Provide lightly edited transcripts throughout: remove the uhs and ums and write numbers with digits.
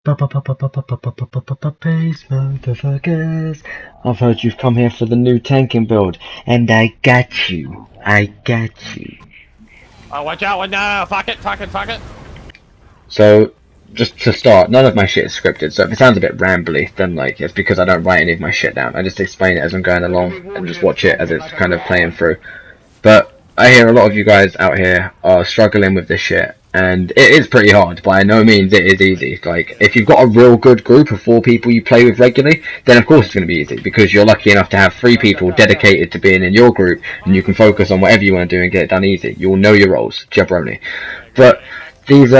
Peace, motherfuckers. I've heard you've come here for the new tanking build, and I got you. Oh, watch out, no, fuck it. So, just to start, none of my shit is scripted, so if it sounds a bit rambly, then it's because I don't write any of my shit down. I just explain it as I'm going along, and just watch it as it's kind of playing through. But I hear a lot of you guys out here are struggling with this shit, and it is pretty hard. By no means it is easy. Like, if you've got a real good group of 4 people you play with regularly, then of course it's going to be easy, because you're lucky enough to have 3 people dedicated to being in your group, and you can focus on whatever you want to do and get it done easy. You'll know your roles, jabroni. But these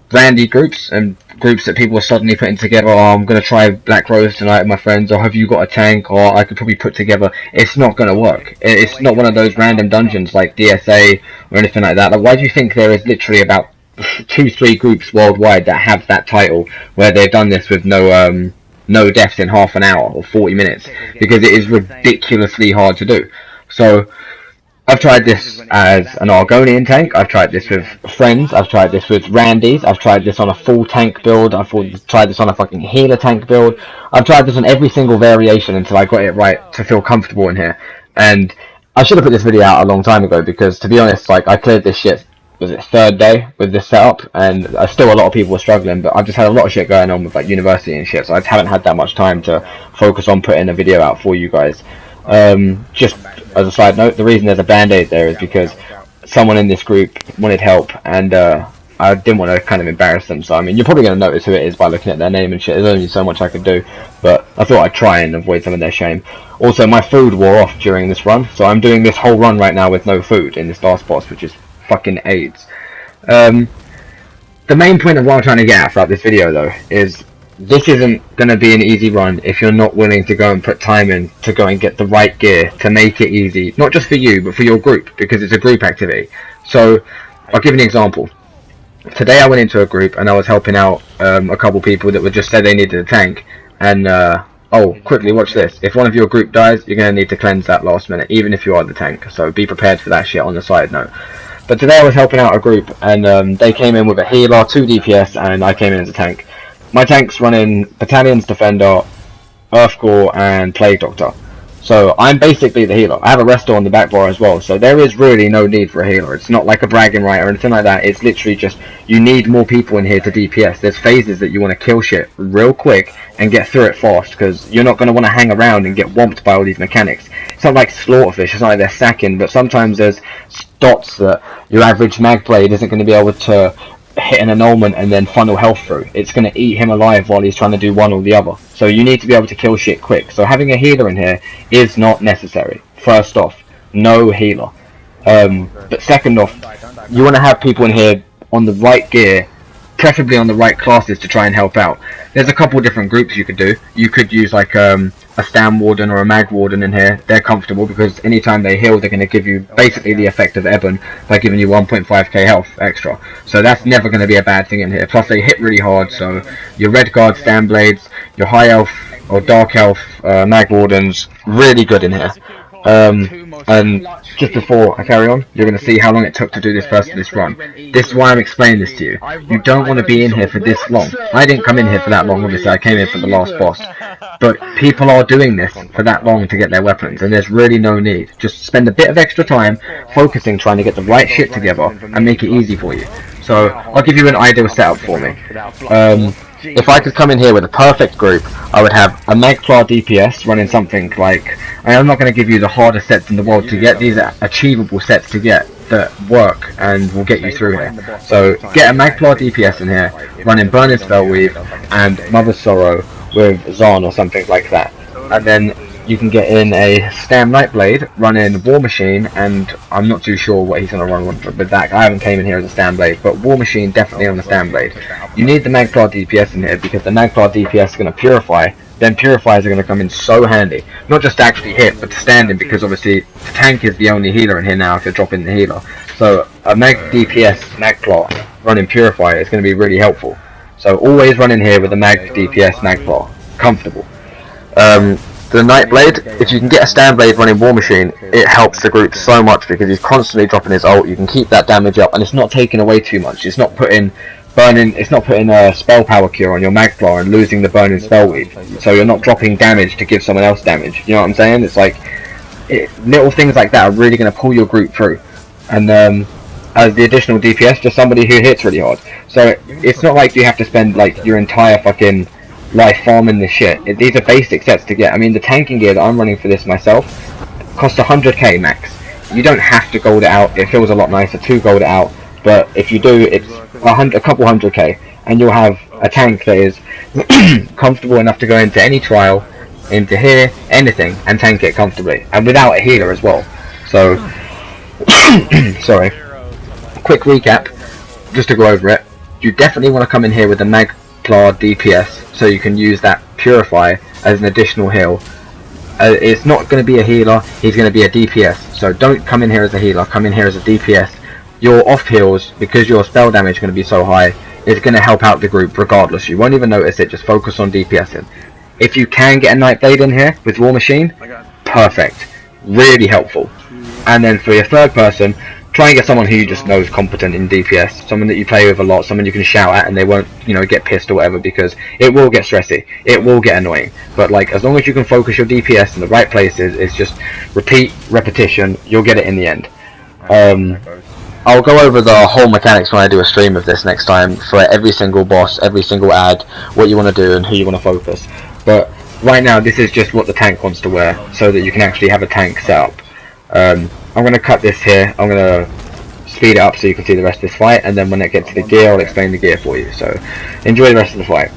brandy groups and groups that people are suddenly putting together, oh, I'm going to try Blackrose tonight with my friends, or have you got a tank, or I could probably put together, it's not going to work. It's not one of those random dungeons like DSA or anything like that. Like, why do you think there is literally about 2-3 groups worldwide that have that title, where they've done this with no deaths in half an hour or 40 minutes? Because it is ridiculously hard to do. So I've tried this as an Argonian tank, I've tried this with friends, I've tried this with Randys, I've tried this on a full tank build, I've tried this on a fucking healer tank build, I've tried this on every single variation until I got it right to feel comfortable in here. And I should have put this video out a long time ago, because to be honest, like, I cleared this shit, was it 3rd day with this setup, and still a lot of people were struggling, but I've just had a lot of shit going on with like university and shit, so I just haven't had that much time to focus on putting a video out for you guys. Just as a side note, the reason there's a band-aid there is because someone in this group wanted help, and I didn't want to kind of embarrass them. So I mean, you're probably going to notice who it is by looking at their name and shit. There's only so much I could do, but I thought I'd try and avoid some of their shame. Also, my food wore off during this run, so I'm doing this whole run right now with no food in this last boss, which is fucking AIDS. The main point of what I'm trying to get at throughout this video, though, is this isn't going to be an easy run if you're not willing to go and put time in to go and get the right gear to make it easy, not just for you, but for your group, because it's a group activity. So, I'll give you an example. Today I went into a group and I was helping out a couple people that were just said they needed a tank, and oh, quickly, watch this. If one of your group dies, you're going to need to cleanse that last minute, even if you are the tank, so be prepared for that shit on the side note. But today I was helping out a group, and they came in with a healer, 2 DPS, and I came in as a tank. My tank's running Battalion's Defender, Earthgore, and Plague Doctor. So I'm basically the healer. I have a Restor on the back bar as well, so there is really no need for a healer. It's not like a bragging right or anything like that. It's literally just, you need more people in here to DPS. There's phases that you want to kill shit real quick and get through it fast, because you're not going to want to hang around and get whomped by all these mechanics. It's not like Slaughterfish, it's not like they're sacking, but sometimes there's dots that your average mag blade isn't going to be able to hit an annulment and then funnel health through. It's going to eat him alive while he's trying to do one or the other. So you need to be able to kill shit quick. So having a healer in here is not necessary. First off, no healer. But second off, you want to have people in here on the right gear, preferably on the right classes, to try and help out. There's a couple different groups you could do. You could use like a stam warden or a mag warden in here. They're comfortable because anytime they heal, they're going to give you basically the effect of Ebon by giving you 1.5k health extra. So that's never going to be a bad thing in here. Plus they hit really hard, so your red guard stam blades, your high elf or dark elf mag wardens, really good in here. And just before I carry on, you're going to see how long it took to do this run. This is why I'm explaining this to you. You don't want to be in here for this long. I didn't come in here for that long, obviously. I came in for the last boss. But people are doing this for that long to get their weapons, and there's really no need. Just spend a bit of extra time focusing, trying to get the right shit together and make it easy for you. So I'll give you an ideal setup for me. If I could come in here with a perfect group, I would have a Magplar DPS running something like, I'm not going to give you the hardest sets in the world to get, these are achievable sets to get that work and will get you through here. So get a Magplar DPS in here, running Burning Spellweave and Mother's Sorrow with Zahn or something like that. And then you can get in a Stam Nightblade, running War Machine, and I'm not too sure what he's going to run with that. I haven't came in here as a Stam Blade, but War Machine definitely on the Stam Blade. You need the Magplar DPS in here because the Magplar DPS is going to purify. Then purifiers are going to come in so handy, not just to actually hit, but to stand in, because obviously the tank is the only healer in here now if you're dropping the healer. So a Mag DPS Magplar running purifier is going to be really helpful. So always run in here with a Mag DPS Magplar, comfortable. The Nightblade, if you can get a Standblade running War Machine, it helps the group so much because he's constantly dropping his ult. You can keep that damage up and it's not taking away too much. It's not putting it's not putting a spell power cure on your Magplar and losing the burning spell weave. So you're not dropping damage to give someone else damage. You know what I'm saying? It's like little things like that are really going to pull your group through. And as the additional DPS, just somebody who hits really hard. So it's not like you have to spend like your entire fucking life farming this shit. These are basic sets to get. I mean, the tanking gear that I'm running for this myself costs 100k max. You don't have to gold it out. It feels a lot nicer to gold it out, but if you do, it's a couple 100k, and you'll have a tank that is comfortable enough to go into any trial, into here, anything, and tank it comfortably, and without a healer as well. So, sorry. Quick recap, just to go over it. You definitely want to come in here with the Magplar DPS, so you can use that Purify as an additional heal. It's not going to be a healer, he's going to be a DPS, so don't come in here as a healer, come in here as a DPS. Your off heals, because your spell damage is going to be so high, is going to help out the group regardless. You won't even notice it, just focus on DPSing. If you can get a Nightblade in here with War Machine, perfect, really helpful. And then for your third person, try and get someone who you just know is competent in DPS, someone that you play with a lot, someone you can shout at and they won't, you know, get pissed or whatever, because it will get stressy, it will get annoying. But like, as long as you can focus your DPS in the right places, it's just repeat, repetition, you'll get it in the end. I'll go over the whole mechanics when I do a stream of this next time, for every single boss, every single ad, what you want to do and who you want to focus. But right now this is just what the tank wants to wear, so that you can actually have a tank set up. I'm going to cut this here, I'm going to speed it up so you can see the rest of this fight, and then when it gets to the gear, I'll explain the gear for you. So, enjoy the rest of the fight.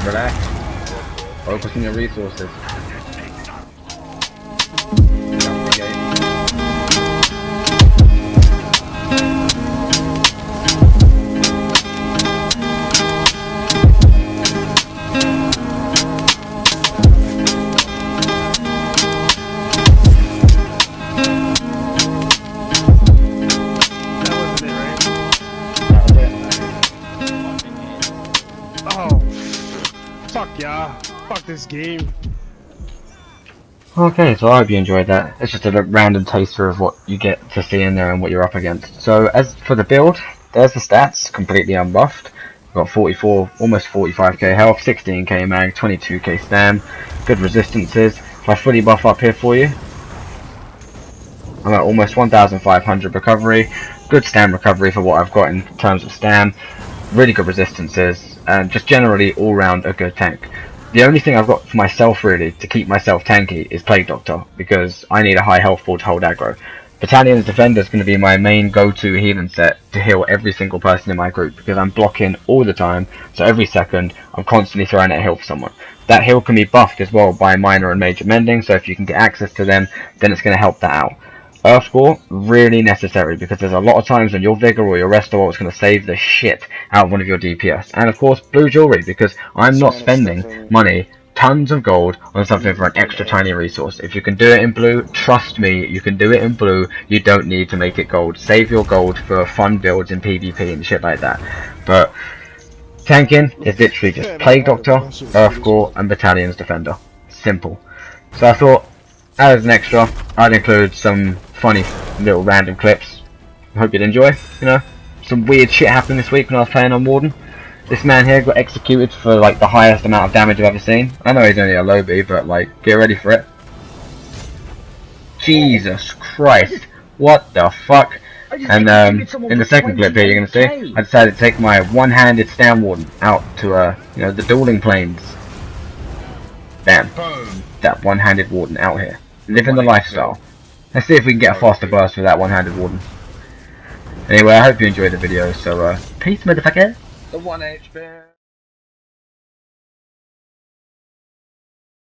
Relax. Focus on your resources. Fuck this game. Okay, so I hope you enjoyed that. It's just a random taster of what you get to see in there and what you're up against. So as for the build, there's the stats, completely unbuffed. We've got 44, almost 45k health, 16k mag, 22k stam, good resistances. If I fully buff up here for you, I'm at almost 1500 recovery, good stam recovery for what I've got in terms of stam, really good resistances, and just generally all round a good tank. The only thing I've got for myself really to keep myself tanky is Plague Doctor, because I need a high health pool to hold aggro. Battalion's Defender is going to be my main go-to healing set to heal every single person in my group, because I'm blocking all the time, so every second I'm constantly throwing a heal for someone. That heal can be buffed as well by minor and major mending, so if you can get access to them, then it's going to help that out. Earthgore, really necessary, because there's a lot of times when your Vigor or your Restore is going to save the shit out of one of your DPS. And of course, blue jewelry, because I'm not spending money, tons of gold, on something for an extra tiny resource. If you can do it in blue, trust me, you can do it in blue, you don't need to make it gold. Save your gold for fun builds in PvP and shit like that. But tanking is literally just Plague Doctor, Earthgore, and Battalion's Defender. Simple. So I thought, as an extra, I'd include some funny little random clips. I hope you'd enjoy. You know, some weird shit happened this week when I was playing on Warden. This man here got executed for like the highest amount of damage I've ever seen. I know he's only a lowbie, but like, get ready for it. Jesus Christ, what the fuck? And in the second clip here, you're gonna see, I decided to take my one-handed Stam Warden out to you know, the dueling plains. Bam, that one-handed Warden out here, living the lifestyle. Let's see if we can get a faster burst with that one-handed Warden. Anyway, I hope you enjoyed the video, so peace, motherfucker. The 1 HP.